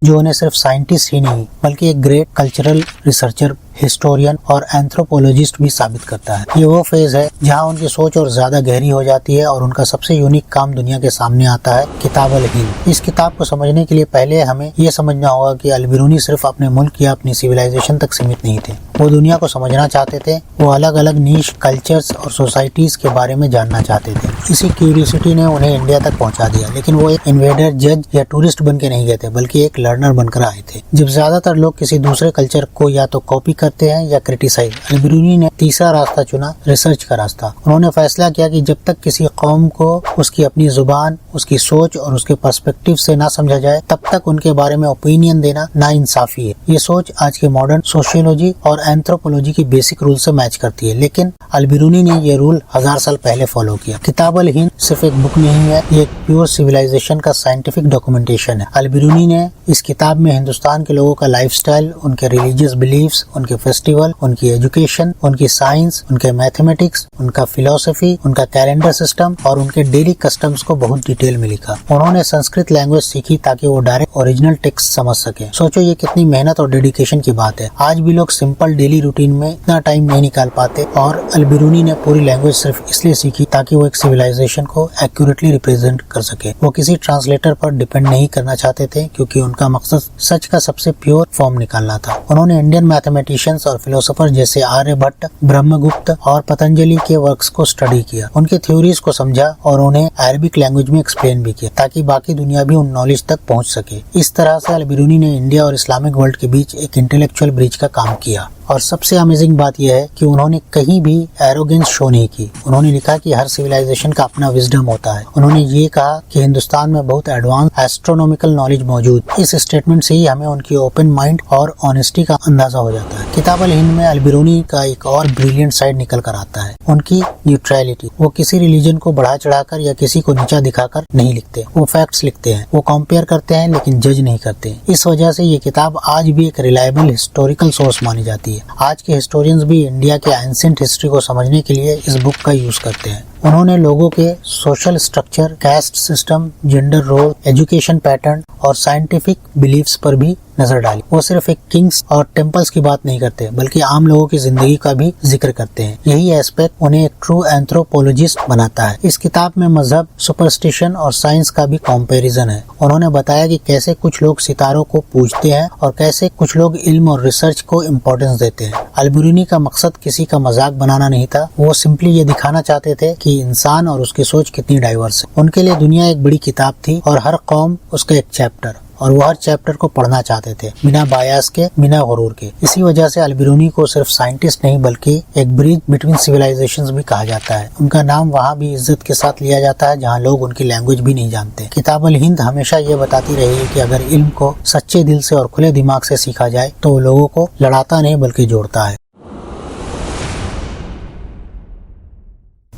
جو انہیں صرف سائنٹسٹ ہی نہیں بلکہ ایک گریٹ کلچرل ریسرچر، ہسٹورین اور اینتھروپولوجسٹ بھی ثابت کرتا ہے۔ یہ وہ فیز ہے جہاں ان کی سوچ اور زیادہ گہری ہو جاتی ہے اور ان کا سب سے یونیک کام دنیا کے سامنے آتا ہے، کتاب الہند۔ اس کتاب کو سمجھنے کے لیے پہلے ہمیں یہ سمجھنا ہوگا کہ البرونی صرف اپنے ملک یا اپنی سویلائزیشن تک سیمت نہیں تھے، وہ دنیا کو سمجھنا چاہتے تھے، وہ الگ الگ نیش کلچرز اور سوسائٹیز کے بارے میں جاننا چاہتے تھے۔ اسی کیوریوسٹی نے انہیں انڈیا تک پہنچا دیا، لیکن وہ ایک انویڈر، جج یا ٹورسٹ بن کے نہیں گئے تھے بلکہ ایک لرنر بن کر آئے تھے۔ جب زیادہ تر لوگ کسی دوسرے کلچر کو یا تو کاپی کرتے ہیں یا کرٹیسائز، البرونی نے تیسرا راستہ چنا، ریسرچ کا راستہ۔ انہوں نے فیصلہ کیا کہ جب تک کسی قوم کو اس کی اپنی زبان، اس کی سوچ اور اس کے پرسپیکٹو سے نہ سمجھا جائے تب تک ان کے بارے میں اوپینین دینا ناانصافی ہے۔ یہ سوچ آج کے ماڈرن سوشیولوجی اور اینتھروپولوجی کی بیسک رول سے میچ کرتی ہے، لیکن البرونی نے یہ رول 1000 سال پہلے فالو کیا۔ کتاب الہند صرف ایک بک نہیں ہے، یہ ایک پیور سویلائزیشن کا سائنٹیفک ڈاکومنٹیشن ہے۔ البرونی نے اس کتاب میں ہندوستان کے لوگوں کا لائف سٹائل، ان کے ریلیجیس بلیفز، ان کے فیسٹیول، ان کی ایجوکیشن، ان کی سائنس، ان کے میتھمیٹکس، ان کا فلسفی، ان کا کیلنڈر سسٹم اور ان کے ڈیلی کسٹمز کو بہت ڈیٹیل میں لکھا۔ انہوں نے سنسکرت لینگویج سیکھی تاکہ وہ ڈائریکٹ اوریجنل ٹیکسٹ سمجھ سکیں۔ سوچو یہ کتنی محنت اور ڈیڈیکیشن کی بات ہے۔ آج بھی لوگ سمپل ڈیلی روٹین میں اتنا ٹائم نہیں نکال پاتے، اور البرونی نے پوری لینگویج صرف اس لیے سیکھی تاکہ وہ ایک سویلائزیشن کو ایکوریٹلی ریپرزینٹ کر سکے۔ وہ کسی ٹرانسلیٹر پر ڈیپینڈ نہیں کرنا چاہتے تھے کیونکہ ان کا مقصد سچ کا سب سے پیور فارم نکالنا تھا۔ انہوں نے انڈین میتھمیٹیشینز اور فلسفر جیسے آریہ بھٹ، برہم گپت اور پتنجلی کے ورکس کو اسٹڈی کیا، ان کے تھیوریز کو سمجھا اور انہیں عربک لینگویج میں ایکسپلین بھی کیا تاکہ باقی دنیا بھی ان نالج تک پہنچ سکے۔ اس طرح سے البرونی نے انڈیا اور اسلامک ورلڈ کے بیچ ایک انٹلیکچوئل برج کا کام کیا۔ اور سب سے امیزنگ بات یہ ہے کہ انہوں نے کہیں بھی ایروگنس شو نہیں کی۔ انہوں نے لکھا کہ ہر سویلائزیشن کا اپنا وزڈم ہوتا ہے۔ انہوں نے یہ کہا کہ ہندوستان میں بہت ایڈوانس ایسٹرونومیکل نالج موجود۔ اس اسٹیٹمنٹ سے ہی ہمیں ان کی اوپن مائنڈ اور آنیسٹی کا اندازہ ہو جاتا ہے۔ کتاب الہند میں البرونی کا ایک اور بریلینٹ سائڈ نکل کر آتا ہے، ان کی نیوٹرلٹی۔ وہ کسی ریلیجن کو بڑھا چڑھا کر یا کسی کو نیچا دکھا کر نہیں لکھتے، وہ فیکٹس لکھتے ہیں۔ وہ کمپیئر کرتے ہیں لیکن جج نہیں کرتے۔ اس وجہ سے یہ کتاب آج بھی ایک ریلائبل ہسٹوریکل سورس مانی جاتی ہے۔ آج کے ہسٹورینز بھی انڈیا کے اینسینٹ ہسٹری کو سمجھنے کے لیے اس بک کا یوز کرتے ہیں۔ انہوں نے لوگوں کے social structure, caste system, gender role, education pattern اور سائنٹیفک بلیفز پر بھی نظر ڈالی۔ وہ صرف ایک کنگز اور ٹیمپلز کی بات نہیں کرتے بلکہ عام لوگوں کی زندگی کا بھی ذکر کرتے ہیں۔ یہی ایسپیکٹ انہیں ایک ٹرو اینتھروپولوجسٹ بناتا ہے۔ اس کتاب میں مذہب، سپرسٹیشن اور سائنس کا بھی کمپیریزن ہے۔ انہوں نے بتایا کہ کیسے کچھ لوگ ستاروں کو پوجتے ہیں اور کیسے کچھ لوگ علم اور ریسرچ کو امپورٹنس دیتے ہیں۔ البرونی کا مقصد کسی کا مذاق بنانا نہیں تھا، وہ سمپلی یہ دکھانا چاہتے تھے کہ انسان اور اس کی سوچ کتنی ڈائیورس ہے۔ ان کے لیے دنیا ایک بڑی کتاب تھی اور ہر قوم اس کا ایک چیپٹر، اور وہ ہر چیپٹر کو پڑھنا چاہتے تھے بنا بایاس کے، بنا غرور کے۔ اسی وجہ سے البرونی کو صرف سائنٹسٹ نہیں بلکہ ایک برج بٹوین سویلائزیشنز بھی کہا جاتا ہے۔ ان کا نام وہاں بھی عزت کے ساتھ لیا جاتا ہے جہاں لوگ ان کی لینگویج بھی نہیں جانتے۔ کتاب الہند ہمیشہ یہ بتاتی رہی ہے کہ اگر علم کو سچے دل سے اور کھلے دماغ سے سیکھا جائے تو وہ لوگوں کو لڑاتا نہیں بلکہ جوڑتا ہے۔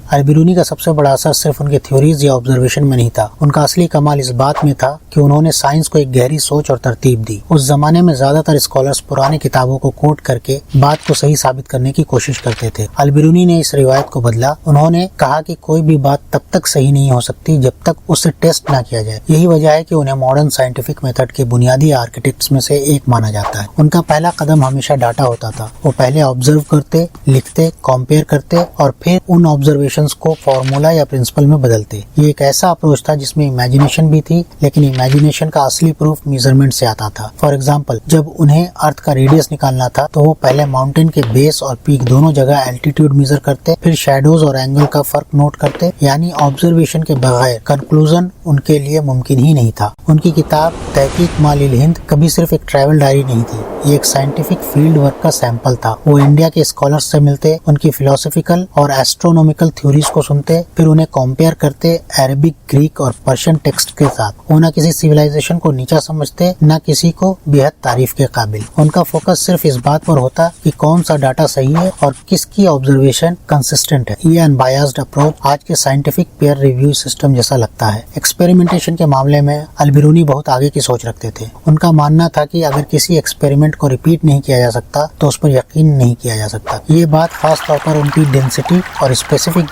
البرونی کا سب سے بڑا اثر صرف ان کے تھیوریز یا آبزرویشن میں نہیں تھا، ان کا اصلی کمال اس بات میں تھا کہ انہوں نے سائنس کو ایک گہری سوچ اور ترتیب دی۔ اس زمانے میں زیادہ تر اسکالرز پرانی کتابوں کو کوٹ کر کے بات کو صحیح ثابت کرنے کی کوشش کرتے تھے۔ البرونی نے اس روایت کو بدلا۔ انہوں نے کہا کہ کوئی بھی بات تب تک صحیح نہیں ہو سکتی جب تک اسے ٹیسٹ نہ کیا جائے۔ یہی وجہ ہے کہ انہیں ماڈرن سائنٹیفک میتھڈ کے بنیادی آرکیٹیکٹس میں سے ایک مانا جاتا ہے۔ ان کا پہلا قدم ہمیشہ ڈاٹا ہوتا تھا۔ وہ پہلے آبزرو کرتے، لکھتے، کمپیئر کرتے اور پھر ان آبزرویشنز کو فارمولا یا پرنسپل میں بدلتے۔ یہ ایک ایسا اپروچ تھا جس میں امیجنیشن بھی تھی، لیکن امیجنیشن کا اصلی پروف میجرمنٹ سے آتا تھا۔ فار ایگزامپل، جب انہیں ارتھ کا ریڈیس نکالنا تھا تو وہ پہلے ماؤنٹین کے بیس اور پیک دونوں جگہ الٹیٹیوڈ میجر کرتے، پھر شیڈوز اور اینگل کا فرق نوٹ کرتے۔ یعنی آبزرویشن کے بغیر کنکلوژن ان کے لیے ممکن ہی نہیں تھا۔ ان کی کتاب تحقیق مال الہند کبھی صرف ایک ٹریول ڈائری نہیں تھی، یہ ایک سائنٹیفک فیلڈ ورک کا سیمپل تھا۔ وہ انڈیا کے اسکالرز سے ملتے، ان کی فلسفیکل اور ایسٹرونومیکل تھیوریز کو سنتے، پھر انہیں کمپیئر کرتے عربک، گریک اور پرشین ٹیکسٹ کے ساتھ۔ وہ نہ کسی سویلائزیشن کو نیچا سمجھتے، نہ کسی کو بے حد تعریف کے قابل۔ ان کا فوکس صرف اس بات پر ہوتا کہ کون سا ڈاٹا صحیح ہے اور کس کی آبزرویشن کنسسٹنٹ ہے۔ یہ انبائزڈ اپروچ آج کے سائنٹیفک پیئر ریویو سسٹم جیسا لگتا ہے۔ ایکسپیریمنٹیشن کے معاملے میں البرونی بہت آگے کی سوچ رکھتے تھے۔ ان کا ماننا تھا کہ اگر کسی ایکسپیریمنٹ کو ریپیٹ نہیں کیا جا سکتا تو اس پر یقین نہیں کیا جا سکتا۔ یہ بات خاص طور پر ان کی ڈینسٹی اور اسپیسیفک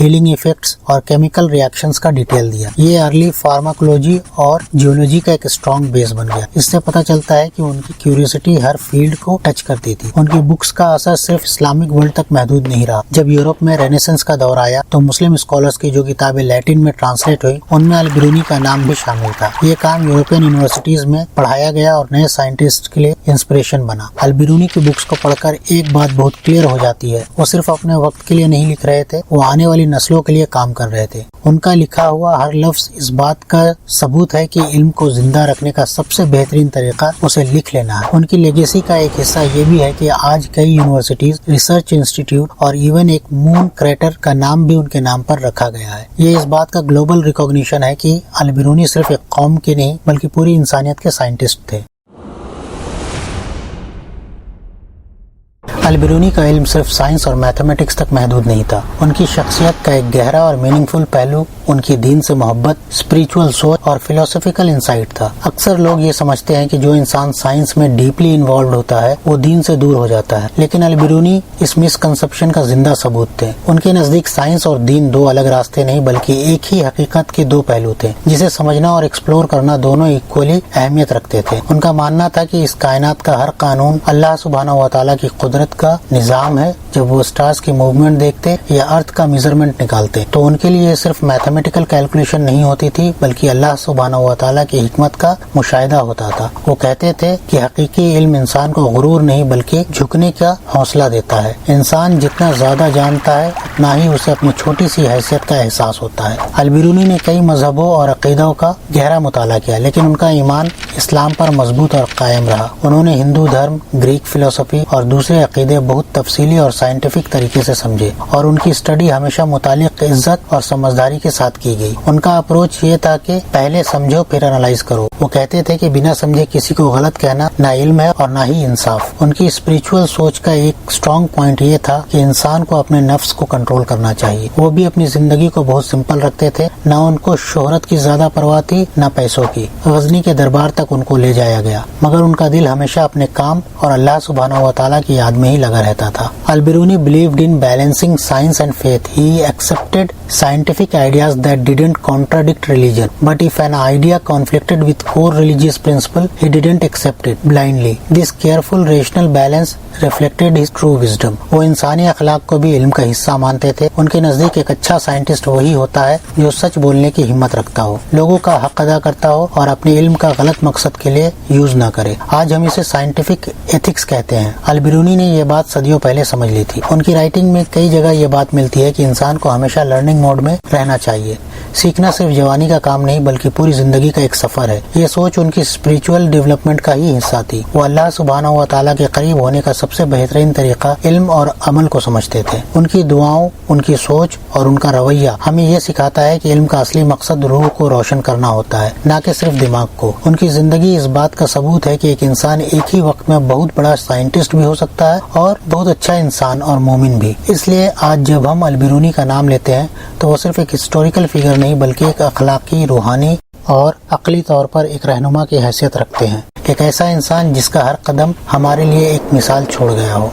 ہیلنگ ایفیکٹس اور کیمیکل ریئیکشنز کا ڈیٹیل دیا۔ یہ ارلی فارماکولوجی اور جیولوجی کا ایک اسٹرانگ بیس بن گیا۔ اس سے پتہ چلتا ہے کہ ان کی کیوریوسٹی ہر فیلڈ کو ٹچ کرتی تھی۔ ان کی بکس کا اثر صرف اسلامک ورلڈ تک محدود نہیں رہا۔ جب یورپ میں رینیسنس کا دور آیا تو مسلم اسکالرز کی جو کتابیں لیٹن میں ٹرانسلیٹ ہوئی ان میں البرونی کا نام بھی شامل تھا۔ یہ کام یورپین یونیورسٹیز میں پڑھایا گیا اور نئے سائنٹسٹ کے لیے انسپریشن بنا۔ البرونی کی بکس کو پڑھ کر ایک بات بہت کلیئر ہو جاتی ہے، وہ صرف اپنے وقت کے لیے نہیں لکھ رہے تھے، وہ آنے والی نسلوں کے لیے کام کر رہے تھے۔ ان کا لکھا ہوا ہر لفظ اس بات کا ثبوت ہے کہ علم کو زندہ رکھنے کا سب سے بہترین طریقہ اسے لکھ لینا ہے۔ ان کی لیگیسی کا ایک حصہ یہ بھی ہے کہ آج کئی یونیورسٹیز، ریسرچ انسٹیٹیوٹ اور ایون ایک مون کریٹر کا نام بھی ان کے نام پر رکھا گیا ہے۔ یہ اس بات کا گلوبل ریکگنیشن ہے کہ البرونی صرف ایک قوم کے نہیں بلکہ پوری انسانیت کے سائنٹسٹ تھے۔ البرونی کا علم صرف سائنس اور میتھمیٹکس تک محدود نہیں تھا۔ ان کی شخصیت کا ایک گہرا اور میننگ فل پہلو ان کی دین سے محبت، اسپریچول سوچ اور فلسفیکل انسائٹ تھا۔ اکثر لوگ یہ سمجھتے ہیں کہ جو انسان سائنس میں ڈیپلی انوالوڈ ہوتا ہے وہ دین سے دور ہو جاتا ہے، لیکن البرونی اس مسکنسپشن کا زندہ ثبوت تھے۔ ان کے نزدیک سائنس اور دین دو الگ راستے نہیں بلکہ ایک ہی حقیقت کے دو پہلو تھے، جسے سمجھنا اور ایکسپلور کرنا دونوں ایکولی اہمیت رکھتے تھے۔ ان کا ماننا تھا کہ اس کائنات کا ہر قانون اللہ سبحانہ و تعالیٰ کی قدرت کا نظام ہے۔ جب وہ سٹارز کی موومنٹ دیکھتے یا ارتھ کا میجرمنٹ نکالتے تو ان کے لیے صرف میتھمیٹیکل کیلکولیشن نہیں ہوتی تھی بلکہ اللہ سبحانہ و تعالیٰ کی حکمت کا مشاہدہ ہوتا تھا۔ وہ کہتے تھے کہ حقیقی علم انسان کو غرور نہیں بلکہ جھکنے کا حوصلہ دیتا ہے۔ انسان جتنا زیادہ جانتا ہے اتنا ہی اسے اپنی چھوٹی سی حیثیت کا احساس ہوتا ہے۔ البرونی نے کئی مذہبوں اور عقیدوں کا گہرا مطالعہ کیا لیکن ان کا ایمان اسلام پر مضبوط اور قائم رہا۔ انہوں نے ہندو دھرم، گریک فلسفی اور دوسرے عقیدے بہت تفصیلی اور سائنٹیفک طریقے سے سمجھے اور ان کی اسٹڈی ہمیشہ متعلق عزت اور سمجھداری کے ساتھ کی گئی۔ ان کا اپروچ یہ تھا کہ پہلے سمجھو پھر انالائز کرو۔ وہ کہتے تھے کہ بنا سمجھے کسی کو غلط کہنا نہ علم ہے اور نہ ہی انصاف۔ ان کی اسپریچول سوچ کا ایک اسٹرانگ پوائنٹ یہ تھا کہ انسان کو اپنے نفس کو کنٹرول کرنا چاہیے۔ وہ بھی اپنی زندگی کو بہت سمپل رکھتے تھے، نہ ان کو شہرت کی زیادہ پرواہ تھی نہ پیسوں کی۔ غزنی کے دربار تک ان کو لے جایا گیا مگر ان کا دل ہمیشہ اپنے کام اور اللہ سبحانہ و تعالیٰ کی یاد میں ہی لگا رہتا تھا۔ البرونی believed in balancing science and faith. He accepted scientific ideas that didn't contradict religion, but if an idea conflicted with core religious principle, he didn't accept it blindly. This careful rational balance reflected his true wisdom. وہ انسانی اخلاق کو بھی علم کا حصہ مانتے تھے۔ ان کے نزدیک ایک اچھا سائنٹسٹ وہی ہوتا ہے جو سچ بولنے کی ہمت رکھتا ہو، لوگوں کا حق ادا کرتا ہو اور اپنے علم کا غلط مقصد کے لیے یوز نہ کرے۔ آج ہم اسے سائنٹیفک ایتھکس کہتے ہیں۔ البرونی نے یہ بات صدیوں پہلے سمجھ لی تھی۔ ان کی رائٹنگ میں کئی جگہ یہ بات ملتی ہے کہ انسان کو ہمیشہ لرننگ موڈ میں رہنا چاہیے۔ سیکھنا صرف جوانی کا کام نہیں بلکہ پوری زندگی کا ایک سفر ہے۔ یہ سوچ ان کی اسپریچول ڈیولپمنٹ کا ہی حصہ تھی۔ وہ اللہ سبحانہ و تعالیٰ کے قریب ہونے کا سب سے بہترین طریقہ علم اور عمل کو سمجھتے تھے۔ ان کی دعاؤں، ان کی سوچ اور ان کا رویہ ہمیں یہ سکھاتا ہے کہ علم کا اصلی مقصد روح کو روشن کرنا ہوتا ہے، نہ کہ صرف دماغ کو۔ ان کی زندگی اس بات کا ثبوت ہے کہ ایک انسان ایک ہی وقت میں بہت بڑا سائنٹسٹ بھی ہو سکتا ہے اور بہت اچھا انسان اور مومن بھی۔ اس لیے آج جب ہم البرونی کا نام لیتے ہیں تو وہ صرف ایک ہسٹوریکل فگر نہیں بلکہ ایک اخلاقی، روحانی اور عقلی طور پر ایک رہنما کی حیثیت رکھتے ہیں۔ ایک ایسا انسان جس کا ہر قدم ہمارے لیے ایک مثال چھوڑ گیا ہو۔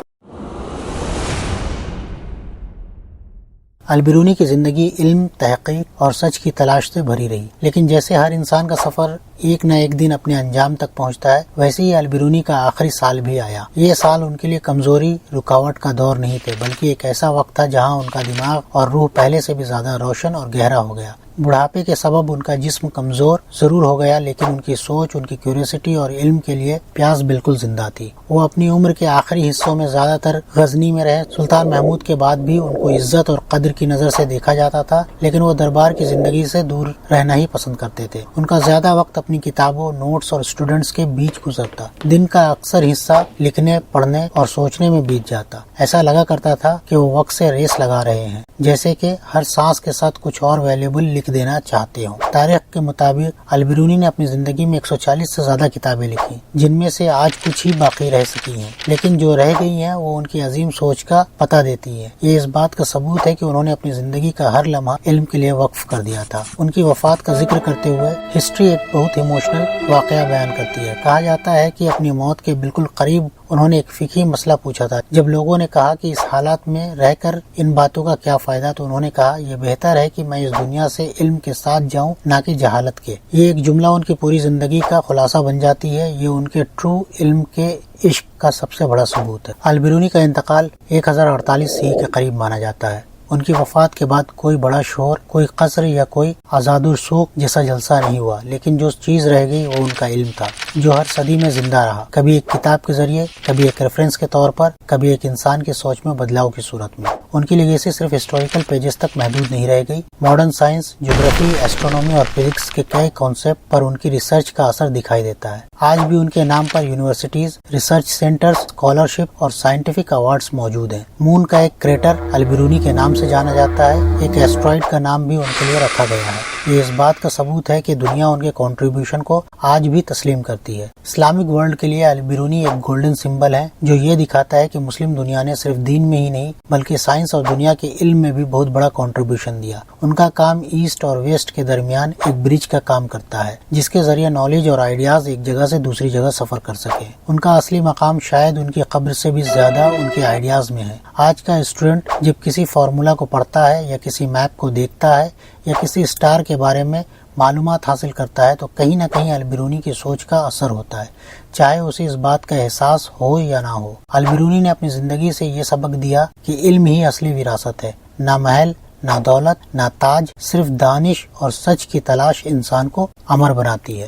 البرونی کی زندگی علم، تحقیق اور سچ کی تلاش سے بھری رہی، لیکن جیسے ہر انسان کا سفر ایک نہ ایک دن اپنے انجام تک پہنچتا ہے، ویسے ہی البرونی کا آخری سال بھی آیا۔ یہ سال ان کے لیے کمزوری، رکاوٹ کا دور نہیں تھے بلکہ ایک ایسا وقت تھا جہاں ان کا دماغ اور روح پہلے سے بھی زیادہ روشن اور گہرا ہو گیا۔ بڑھاپے کے سبب ان کا جسم کمزور ضرور ہو گیا لیکن ان کی سوچ، ان کی کیوریوسٹی اور علم کے لیے پیاس بالکل زندہ تھی۔ وہ اپنی عمر کے آخری حصوں میں زیادہ تر غزنی میں رہے۔ سلطان محمود کے بعد بھی ان کو عزت اور قدر کی نظر سے دیکھا جاتا تھا لیکن وہ دربار کی زندگی سے دور رہنا ہی پسند کرتے تھے۔ ان کا زیادہ وقت اپنی کتابوں، نوٹس اور اسٹوڈنٹس کے بیچ گزرتا۔ دن کا اکثر حصہ لکھنے، پڑھنے اور سوچنے میں بیت جاتا۔ ایسا لگا کرتا تھا کہ وہ وقت سے ریس لگا رہے ہیں، جیسے کہ ہر سانس کے ساتھ کچھ اور ویلیبل لکھ دینا چاہتے ہوں۔ تاریخ کے مطابق البرونی نے اپنی زندگی میں 140 سے زیادہ کتابیں لکھی جن میں سے آج کچھ ہی باقی رہ سکی ہیں، لیکن جو رہ گئی ہیں وہ ان کی عظیم سوچ کا پتہ دیتی ہیں۔ یہ اس بات کا ثبوت ہے کہ انہوں نے اپنی زندگی کا ہر لمحہ علم کے لیے وقف کر دیا تھا۔ ان کی وفات کا ذکر کرتے ہوئے ہسٹری ایک بہت ایموشنل واقعہ بیان کرتی ہے۔ کہا جاتا ہے کہ اپنی موت کے بالکل قریب انہوں نے ایک فقہی مسئلہ پوچھا تھا۔ جب لوگوں نے کہا کہ اس حالات میں رہ کر ان باتوں کا کیا فائدہ، تو انہوں نے کہا یہ بہتر ہے کہ میں اس دنیا سے علم کے ساتھ جاؤں نہ کہ جہالت کے۔ یہ ایک جملہ ان کی پوری زندگی کا خلاصہ بن جاتی ہے۔ یہ ان کے ٹرو علم کے عشق کا سب سے بڑا ثبوت ہے۔ البرونی کا انتقال 1048 ء کے قریب مانا جاتا ہے۔ ان کی وفات کے بعد کوئی بڑا شور، کوئی قصر یا کوئی آزاد السوق جیسا جلسہ نہیں ہوا، لیکن جو چیز رہ گئی وہ ان کا علم تھا، جو ہر صدی میں زندہ رہا، کبھی ایک کتاب کے ذریعے، کبھی ایک ریفرنس کے طور پر، کبھی ایک انسان کی سوچ میں بدلاؤ کی صورت میں۔ ان کی لیگیسی صرف ہسٹوریکل پیجز تک محدود نہیں رہ گئی۔ ماڈرن سائنس، جغرافی، ایسٹرونومی اور فزکس کے کئی کانسیپٹ پر ان کی ریسرچ کا اثر دکھائی دیتا ہے۔ آج بھی ان کے نام پر یونیورسٹیز، ریسرچ سینٹرز، اسکالرشپ اور سائنٹیفک ایوارڈز موجود ہیں۔ مون کا ایک کریٹر البرونی کے نام سے جانا جاتا ہے۔ ایک ایسٹرائڈ کا نام بھی ان کے لیے رکھا گیا ہے۔ یہ اس بات کا ثبوت ہے کہ دنیا ان کے کنٹریبیوشن کو آج بھی تسلیم کرتی ہے۔ اسلامک ورلڈ کے لیے البرونی ایک گولڈن سمبل ہے، جو یہ دکھاتا ہے کہ مسلم دنیا نے صرف دین میں ہی نہیں بلکہ سائنس اور دنیا کے علم میں بھی بہت بڑا کنٹریبیوشن دیا۔ ان کا کام ایسٹ اور ویسٹ کے درمیان ایک برج کا کام کرتا ہے، جس کے ذریعے نالج اور آئیڈیاز ایک جگہ سے دوسری جگہ سفر کر سکے۔ ان کا اصلی مقام شاید ان کی قبر سے بھی زیادہ ان کے آئیڈیاز میں ہے۔ آج کا اسٹوڈنٹ جب کسی فارمولا کو پڑھتا ہے یا کسی میپ کو دیکھتا ہے یا کسی اسٹار کے بارے میں معلومات حاصل کرتا ہے تو کہیں نہ کہیں البرونی کی سوچ کا اثر ہوتا ہے، چاہے اسے اس بات کا احساس ہو یا نہ ہو۔ البرونی نے اپنی زندگی سے یہ سبق دیا کہ علم ہی اصلی وراثت ہے، نہ محل، نہ دولت، نہ تاج، صرف دانش اور سچ کی تلاش انسان کو امر بناتی ہے۔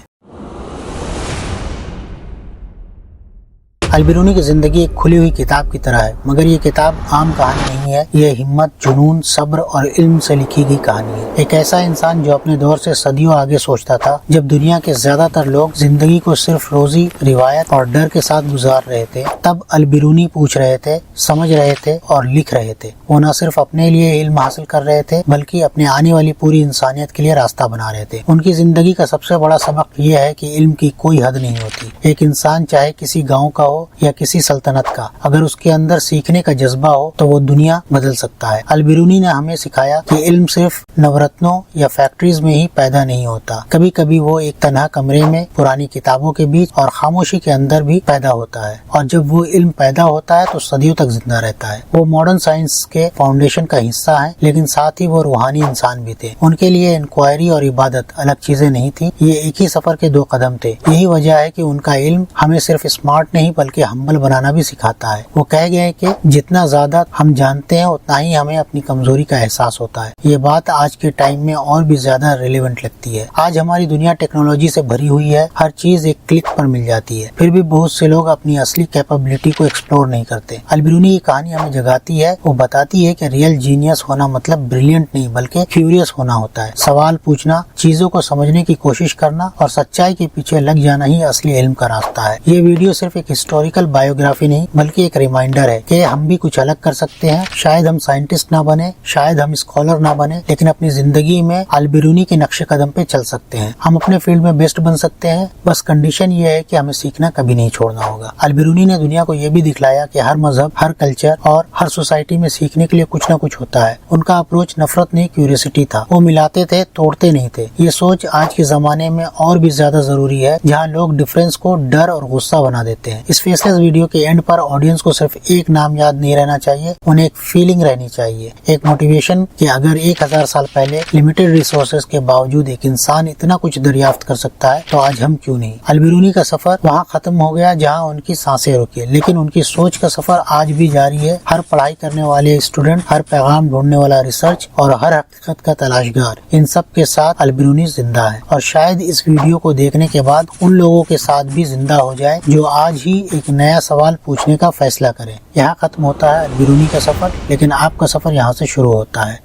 البرونی کی زندگی ایک کھلی ہوئی کتاب کی طرح ہے، مگر یہ کتاب عام کہانی نہیں ہے، یہ ہمت، جنون، صبر اور علم سے لکھی گئی کہانی ہے۔ ایک ایسا انسان جو اپنے دور سے صدیوں آگے سوچتا تھا، جب دنیا کے زیادہ تر لوگ زندگی کو صرف روزی، روایت اور ڈر کے ساتھ گزار رہے تھے، تب البرونی پوچھ رہے تھے، سمجھ رہے تھے اور لکھ رہے تھے۔ وہ نہ صرف اپنے لیے علم حاصل کر رہے تھے بلکہ اپنے آنے والی پوری انسانیت کے لیے راستہ بنا رہے تھے۔ ان کی زندگی کا سب سے بڑا سبق یہ ہے کہ علم کی کوئی حد نہیں ہوتی۔ ایک انسان چاہے کسی گاؤں کا ہو یا کسی سلطنت کا، اگر اس کے اندر سیکھنے کا جذبہ ہو تو وہ دنیا بدل سکتا ہے۔ البرونی نے ہمیں سکھایا کہ علم صرف نورتنوں یا فیکٹریز میں ہی پیدا نہیں ہوتا، کبھی کبھی وہ ایک تنہا کمرے میں، پرانی کتابوں کے بیچ اور خاموشی کے اندر بھی پیدا ہوتا ہے، اور جب وہ علم پیدا ہوتا ہے تو صدیوں تک زندہ رہتا ہے۔ وہ ماڈرن سائنس کے فاؤنڈیشن کا حصہ ہیں، لیکن ساتھ ہی وہ روحانی انسان بھی تھے۔ ان کے لیے انکوائری اور عبادت الگ چیزیں نہیں تھی، یہ ایک ہی سفر کے دو قدم تھے۔ یہی وجہ ہے کہ ان کا علم ہمیں صرف اسمارٹ نہیں بلکہ ہمبل بنانا بھی سکھاتا ہے۔ وہ کہہ گئے کہ جتنا زیادہ ہم جانتے ہیں اتنا ہی ہمیں اپنی کمزوری کا احساس ہوتا ہے۔ یہ بات آج کے ٹائم میں اور بھی زیادہ ریلیونٹ لگتی ہے۔ آج ہماری دنیا ٹیکنالوجی سے بھری ہوئی ہے، ہر چیز ایک کلک پر مل جاتی ہے، پھر بھی بہت سے لوگ اپنی اصلی کیپیبلٹی کو ایکسپلور نہیں کرتے۔ البرونی کی کہانی ہمیں جگاتی ہے، وہ بتاتی ہے کہ ریئل جینیس ہونا مطلب بریلینٹ نہیں بلکہ کیوریس ہونا ہوتا ہے۔ سوال پوچھنا، چیزوں کو سمجھنے کی کوشش کرنا اور سچائی کے پیچھے لگ جانا ہی اصلی علم کا راستہ ہے۔ یہ ویڈیو صرف ایک ہسٹوریکل بایوگرافی نہیں بلکہ ایک ریمائنڈر ہے کہ ہم بھی کچھ الگ کر سکتے ہیں۔ شاید ہم سائنٹسٹ نہ بنے، شاید ہم اسکالر نہ بنے، لیکن اپنی زندگی میں البرونی کے نقش قدم پہ چل سکتے ہیں۔ ہم اپنے فیلڈ میں بیسٹ بن سکتے ہیں، بس کنڈیشن یہ ہے کہ ہمیں سیکھنا کبھی نہیں چھوڑنا ہوگا۔ البرونی نے دنیا کو یہ بھی دکھلایا کہ ہر مذہب، ہر کلچر اور ہر سوسائٹی میں سیکھنے کے لیے کچھ نہ کچھ ہوتا ہے۔ ان کا اپروچ نفرت نہیں، کیوریوسٹی تھا۔ وہ ملاتے تھے، توڑتے نہیں تھے۔ یہ سوچ آج کے زمانے میں اور بھی زیادہ ضروری ہے، جہاں لوگ ڈفرینس کو ڈر اور غصہ بنا دیتے ہیں۔ اس فیس لیس ویڈیو کے اینڈ پر آڈینس کو صرف ایک نام یاد نہیں رہنا چاہیے، انہیں ایک فیلنگ رہنی چاہیے، ایک موٹیویشن کہ اگر 1000 سال پہلے لمیٹڈ ریسورسز کے باوجود ایک انسان اتنا کچھ دریافت کر سکتا ہے تو آج ہم کیوں نہیں۔ البرونی کا سفر وہاں ختم ہو گیا جہاں ان کی سانسیں رکی، لیکن ان کی سوچ کا سفر آج بھی جاری ہے۔ ہر پڑھائی کرنے والے اسٹوڈنٹ، ہر پیغام ڈھونڈنے والا ریسرچ اور ہر حقیقت کا تلاشگار، ان سب کے ساتھ البرونی زندہ ہے، اور شاید اس ویڈیو کو دیکھنے کے بعد ان لوگوں کے ساتھ بھی زندہ ہو جائے جو آج ہی ایک نیا سوال پوچھنے کا فیصلہ کریں۔ یہاں ختم ہوتا ہے البرونی کا سفر، لیکن آپ کا سفر یہاں سے شروع ہوتا ہے۔